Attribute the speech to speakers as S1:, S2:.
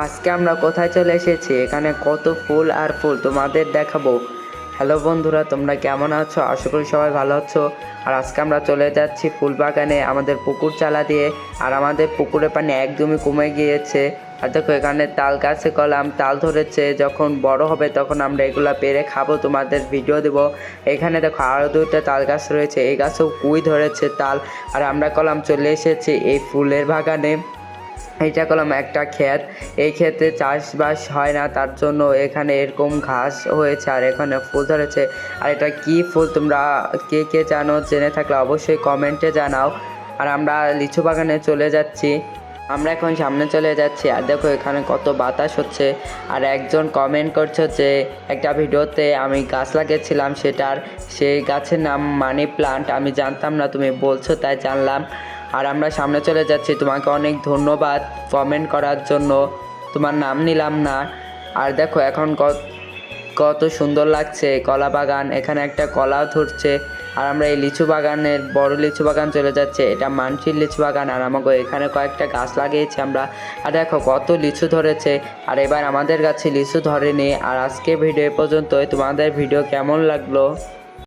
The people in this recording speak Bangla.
S1: আজকে আমরা কোথায় চলে এসেছি? এখানে কত ফুল আর ফুল তোমাদের দেখাবো। হ্যালো বন্ধুরা, তোমরা কেমন আছো? আশা করি সবাই ভালো আছো। আর আজকে আমরা চলে যাচ্ছি ফুল বাগানে আমাদের পুকুর চালা দিয়ে। আর আমাদের পুকুরের পানি একদমই কমে গিয়েছে। আর দেখো এখানে তাল গাছে কলাম তাল ধরেছে, যখন বড় হবে তখন আমরা এগুলা পেরে খাবো, তোমাদের ভিডিও দেব। এখানে দেখো আরও দুইটা তাল গাছ রয়েছে, এই গাছেও কুই ধরেছে তাল। আর আমরা কলাম চলে এসেছি এই ফুলের বাগানে। এটা করলাম একটা ক্ষেত, এই ক্ষেতে চাষবাস হয় না, তার জন্য এখানে এরকম ঘাস হয়েছে আর এখানে ফুল ধরেছে। আর এটা কি ফুল তোমরা কে কে জানো? জেনে থাকলে অবশ্যই কমেন্টে জানাও। আর আমরা লিচু বাগানে চলে যাচ্ছি, আমরা এখন সামনে চলে যাচ্ছি। আর দেখো এখানে কত বাতাস হচ্ছে। আর একজন কমেন্ট করছে যে একটা ভিডিওতে আমি গাছ লাগিয়েছিলাম, সেই গাছের নাম মানি প্লান্ট, আমি জানতাম না, তুমি বলছো তাই জানলাম। আর আমরা সামনে চলে যাচ্ছি, তোমাকে অনেক ধন্যবাদ কমেন্ট করার জন্য, তোমার নাম নিলাম না। আর দেখো এখন কত সুন্দর লাগছে কলা বাগান, এখানে একটা কলা ধরছে। আর আমরা এই লিচু বাগানের বড় লিচু বাগান চলে যাচ্ছে, এটা মানসির লিচু বাগান। আর আমাকে এখানে কয়েকটা গাছ লাগিয়েছি আমরা। আর দেখো কত লিচু ধরেছে। আর এবার আমাদের কাছে লিচু ধরেনি। আর আজকে ভিডিও পর্যন্তই। তোমাদের ভিডিও কেমন লাগলো?